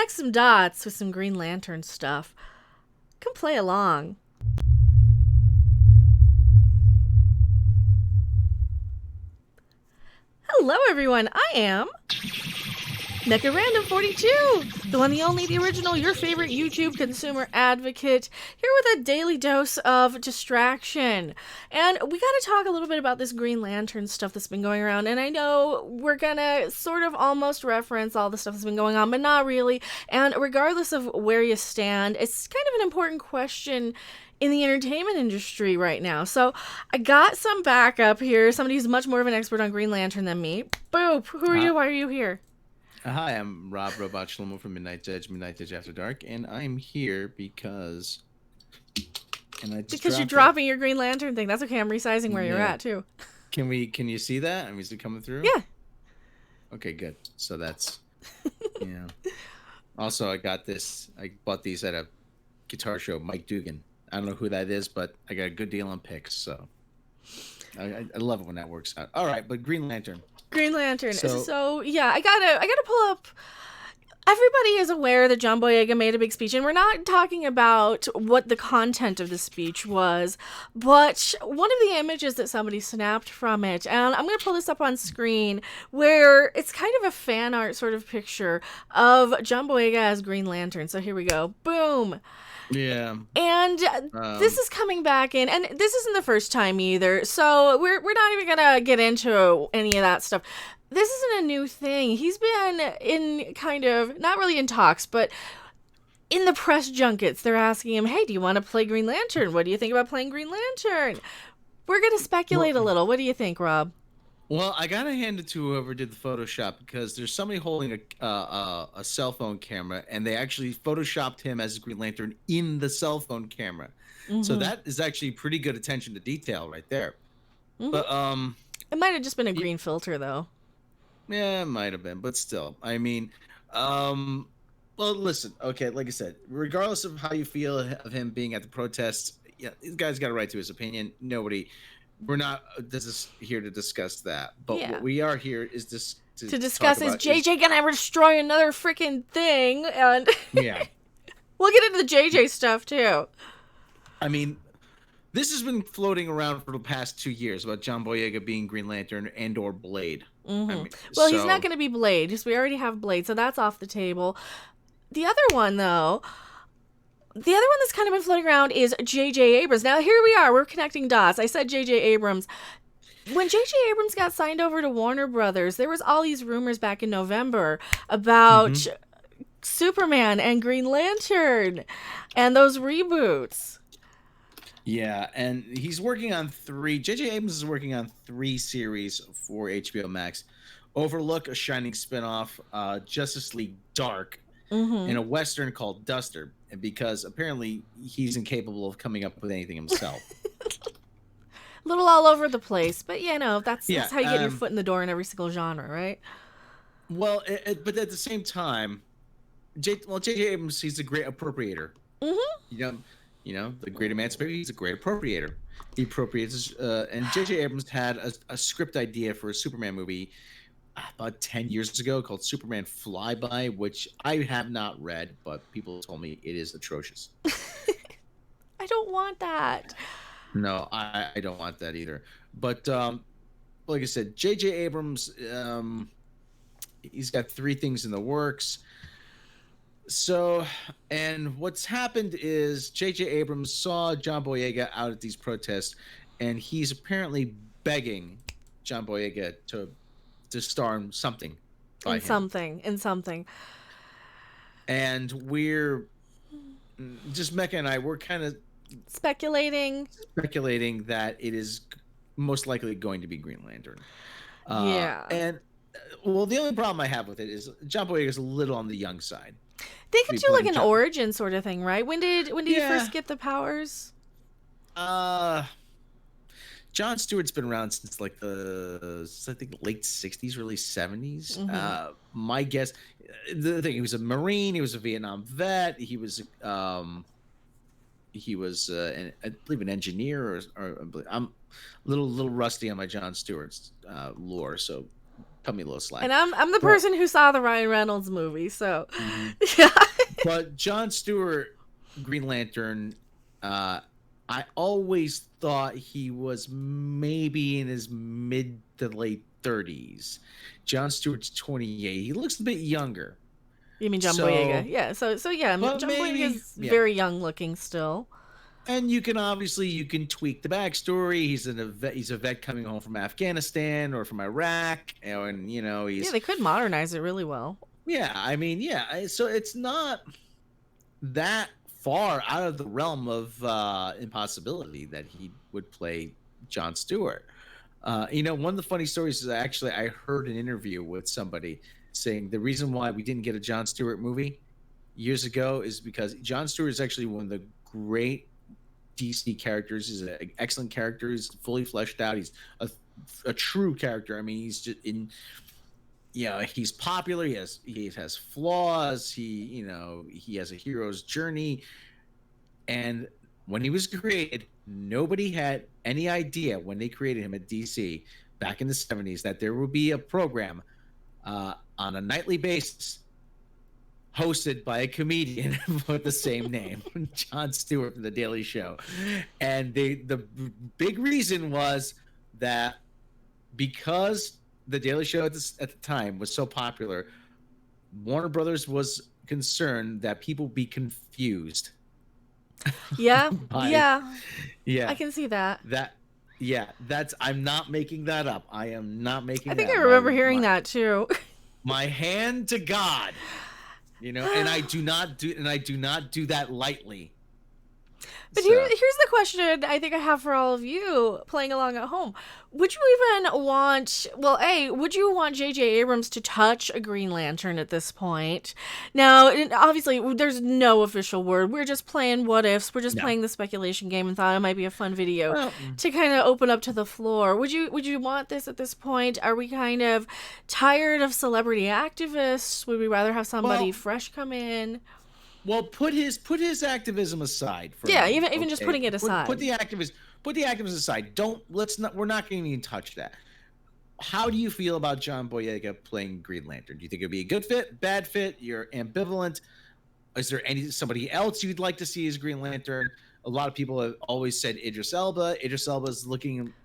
connect some dots with some Green Lantern stuff. Come play along. Hello, everyone. I am Mecha Random 42, the one, the only, the original, your favorite YouTube consumer advocate, here with a daily dose of distraction. And we got to talk a little bit about this Green Lantern stuff that's been going around. And I know we're going to sort of almost reference all the stuff that's been going on, but not really. And regardless of where you stand, it's kind of an important question in the entertainment industry right now. So I got some backup here. Somebody who's much more of an expert on Green Lantern than me. Boop. Who are you? Why are you here? Hi, I'm Rob Robot Shlomo from Midnight Judge After Dark, and I'm here because... Because you're dropping your Green Lantern thing. That's okay, I'm resizing where you're at, too. Can you see that? I mean, is it coming through? Yeah. Okay, good. So that's... yeah. Also, I bought these at a guitar show, Mike Dugan. I don't know who that is, but I got a good deal on picks, so... I love it when that works out. All right, but Green Lantern. Green Lantern. So yeah, I gotta pull up. Everybody is aware that John Boyega made a big speech, and we're not talking about what the content of the speech was, but one of the images that somebody snapped from it, and I'm going to pull this up on screen, where it's kind of a fan art sort of picture of John Boyega as Green Lantern. So here we go. Boom. Yeah. And this is coming back in, and this isn't the first time either, so we're not even gonna get into any of that stuff. This isn't a new thing. He's been in kind of, not really in talks, but in the press junkets, they're asking him, hey, do you want to play Green Lantern? What do you think about playing Green Lantern? We're gonna speculate a little. What do you think, Rob? Well, I gotta hand it to whoever did the Photoshop, because there's somebody holding a cell phone camera, and they actually photoshopped him as Green Lantern in the cell phone camera. Mm-hmm. So that is actually pretty good attention to detail right there. Mm-hmm. But it might have just been a green filter, though. Yeah, it might have been, but still, I mean, well, listen, okay, like I said, regardless of how you feel of him being at the protests, yeah, this guy's got a right to his opinion. We're not here to discuss that, but what we are here is to discuss is JJ gonna destroy another freaking thing, and yeah, we'll get into the JJ stuff too. I mean, this has been floating around for the past 2 years about John Boyega being Green Lantern and/or Blade. Mm-hmm. I mean, well, he's not going to be Blade, because we already have Blade, so that's off the table. The other one, though. The other one that's kind of been floating around is JJ Abrams. Now, here we are. We're connecting dots. I said JJ Abrams. When JJ Abrams got signed over to Warner Brothers, there was all these rumors back in November about Superman and Green Lantern and those reboots. Yeah, and he's working on 3. JJ Abrams is working on 3 series for HBO Max. Overlook, a Shining spinoff, Justice League Dark, and a Western called Duster, because apparently he's incapable of coming up with anything himself. A little all over the place, but that's how you get your foot in the door in every single genre, right? Well, but at the same time, JJ Abrams, he's a great appropriator. Mm-hmm. The great emancipator, he's a great appropriator. He appropriates, and JJ Abrams had a script idea for a Superman movie about 10 years ago called Superman Flyby, which I have not read, but people told me it is atrocious. I don't want that. No, I don't want that either. But like I said, JJ Abrams, he's got 3 things in the works. So, and what's happened is JJ Abrams saw John Boyega out at these protests, and he's apparently begging John Boyega to star in something. In something. And we're just, Mecca and I, we're kind of speculating that it is most likely going to be Green Lantern. Yeah. And well, the only problem I have with it is John Boyega is a little on the young side. They could do like an origin sort of thing, right? When did he first get the powers? John Stewart's been around since I think late 60s, early 70s. My guess, the thing, he was a Marine, he was a Vietnam vet, he was I believe an engineer, or I'm a little rusty on my John Stewart's lore, so cut me a little slack. And I'm the But person who saw the Ryan Reynolds movie, so mhm. yeah. But John Stewart, Green Lantern, I always thought he was maybe in his mid to late 30s. John Stewart's 28. He looks a bit younger. You mean John Boyega? So, Yeah. So yeah, but John Boyega maybe, is yeah. very young looking still. And you can obviously tweak the backstory. He's a vet coming home from Afghanistan or from Iraq, and Yeah, he's they could modernize it really well. yeah. I mean, yeah. So it's not that far out of the realm of impossibility that he would play John Stewart. One of the funny stories is actually I heard an interview with somebody saying the reason why we didn't get a John Stewart movie years ago is because John Stewart is actually one of the great DC characters. He's an excellent character. He's fully fleshed out. He's a true character. I mean, he's just in. He's popular. He has flaws. He has a hero's journey. And when he was created, nobody had any idea when they created him at DC back in the 70s that there would be a program on a nightly basis hosted by a comedian with the same name, Jon Stewart from The Daily Show. And the big reason was that because The Daily Show at the time was so popular, Warner Brothers was concerned that people be confused. Yeah, by, yeah, I can see that. I'm not making that up. I am not making I think that. I remember hearing that too. My hand to God, and I do not do that lightly. But here's the question I think I have for all of you playing along at home. Would you even want, well, would you want JJ Abrams to touch a Green Lantern at this point? Now, obviously, there's no official word. We're just playing what ifs. We're just playing the speculation game and thought it might be a fun video to kind of open up to the floor. Would you want this at this point? Are we kind of tired of celebrity activists? Would we rather have somebody fresh come in? Well, put his activism aside. Even just putting it aside. Put the activism aside. We're not going to even touch that. How do you feel about John Boyega playing Green Lantern? Do you think it'd be a good fit, bad fit? You're ambivalent. Is there somebody else you'd like to see as Green Lantern? A lot of people have always said Idris Elba. Idris Elba's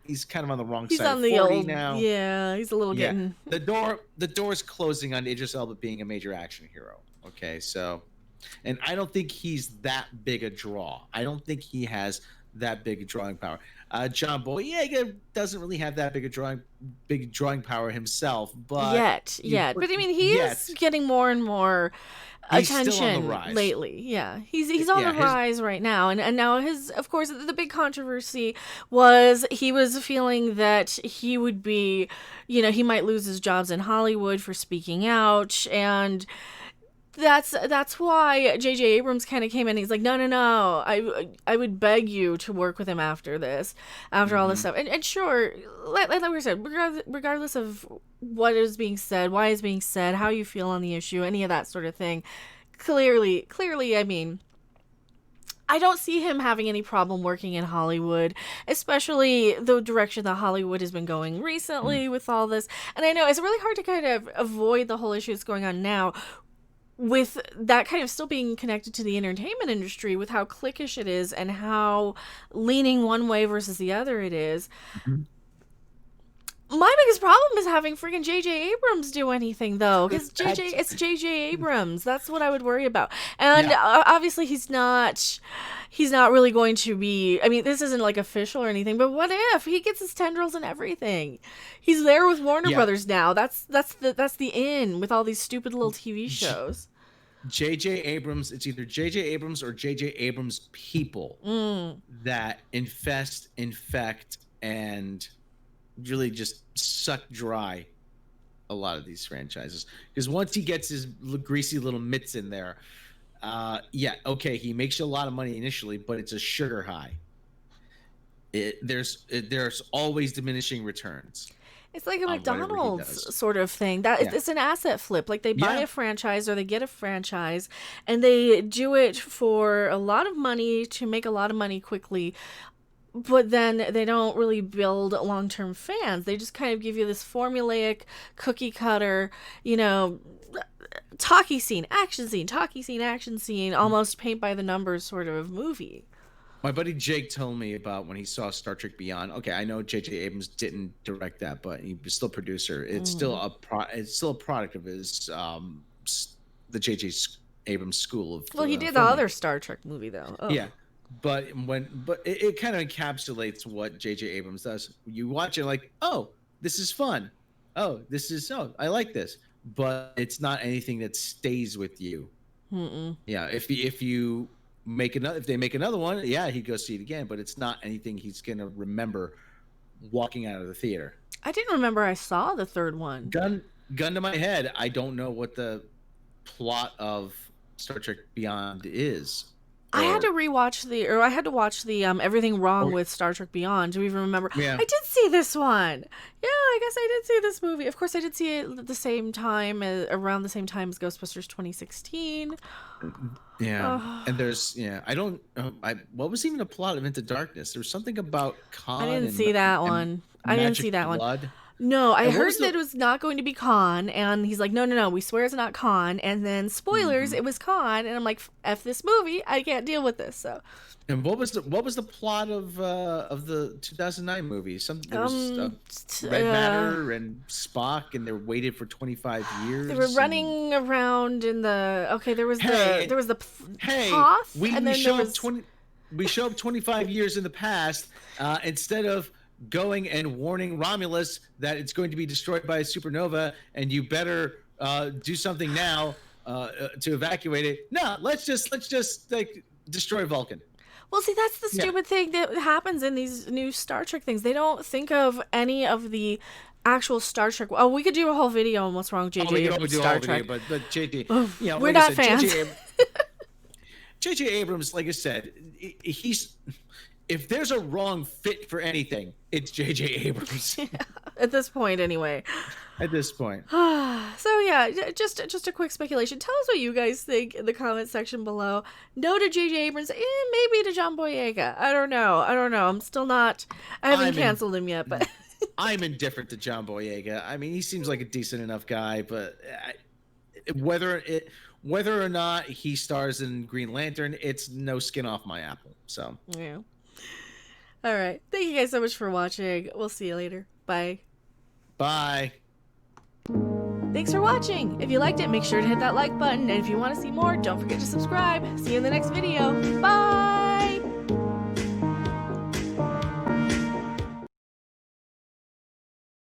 he's kind of on the wrong side of 40 now. Yeah, he's a little getting... The door's closing on Idris Elba being a major action hero. Okay, so... And I don't think he's that big a draw. I don't think he has that big a drawing power. John Boyega doesn't really have that big drawing power himself, but yet. But I mean, he is getting more and more attention lately. Yeah, he's on the rise right now, and now of course the big controversy was he was feeling that he would be, he might lose his jobs in Hollywood for speaking out, and that's why JJ Abrams kind of came in. He's like, no, I would beg you to work with him after all this stuff. And sure, like we said, regardless of what is being said, why is being said, how you feel on the issue, any of that sort of thing, clearly, I mean, I don't see him having any problem working in Hollywood, especially the direction that Hollywood has been going recently with all this. And I know it's really hard to kind of avoid the whole issue that's going on now, with that kind of still being connected to the entertainment industry, with how cliquish it is and how leaning one way versus the other it is. Mm-hmm. My biggest problem is having freaking JJ Abrams do anything, though, because it's JJ Abrams. That's what I would worry about. And obviously he's not really going to be, I mean, this isn't like official or anything, but what if he gets his tendrils and everything? He's there with Warner Brothers now. That's the in with all these stupid little TV shows. JJ Abrams, it's either JJ Abrams or JJ Abrams people that infect, and really just suck dry a lot of these franchises. Because once he gets his greasy little mitts in there, he makes you a lot of money initially, but it's a sugar high. There's always diminishing returns. It's like a McDonald's sort of thing. It's an asset flip. Like they buy a franchise or they get a franchise and they do it for a lot of money to make a lot of money quickly. but then they don't really build long-term fans. They just kind of give you this formulaic, cookie cutter, you know, talkie scene, action scene, talkie scene, action scene, almost paint by the numbers sort of movie. My buddy Jake told me about when he saw Star Trek Beyond. Okay, I know JJ Abrams didn't direct that, but he was still a producer. It's still it's still a product of his the JJ Abrams school of. Well, he did the filming. other Star Trek movie though. Oh. Yeah, but it kind of encapsulates what JJ Abrams does. You watch it like, oh, this is fun. Oh, I like this, but it's not anything that stays with you. Mm-mm. Yeah, if they make another one, yeah, he'd go see it again, but it's not anything he's gonna remember walking out of the theater. I didn't remember I saw the third one. Gun to my head, I don't know what the plot of Star Trek Beyond is. I had to watch the Everything Wrong with Star Trek Beyond to even remember. Yeah. I did see this one. Yeah, I guess I did see this movie. Of course, I did see it at the same time, around the same time as Ghostbusters 2016. Yeah, and there's I don't. What was even the plot of Into Darkness? There was something about Khan. I didn't see that one. I didn't see that blood. one. No, I And heard that it was not going to be Khan, and he's like, no, we swear it's not Khan. And then spoilers, it was Khan, and I'm like, F this movie, I can't deal with this. So. And what was the plot of the 2009 movie? There was Red Matter and Spock, and they waited for 25 years. They were running around in the there was the Hoth, we and then show there up was... we show up 25 years in the past instead of going and warning Romulus that it's going to be destroyed by a supernova, and you better do something now to evacuate it. No, let's just like destroy Vulcan. Well, see, that's the stupid thing that happens in these new Star Trek things. They don't think of any of the actual Star Trek. Oh, we could do a whole video on what's wrong with JJ Abrams Star Trek. But JJ, we're not fans. JJ Abrams, like I said, he's if there's a wrong fit for anything, it's JJ Abrams. At this point, anyway. At this point. So yeah, just a quick speculation. Tell us what you guys think in the comment section below. No to JJ Abrams, maybe to John Boyega. I don't know. I'm still not. I haven't canceled him yet, but I'm indifferent to John Boyega. I mean, he seems like a decent enough guy, but whether or not he stars in Green Lantern, it's no skin off my apple. So yeah. All right. Thank you guys so much for watching. We'll see you later. Bye. Bye. Thanks for watching. If you liked it, make sure to hit that like button. And if you want to see more, don't forget to subscribe. See you in the next video. Bye.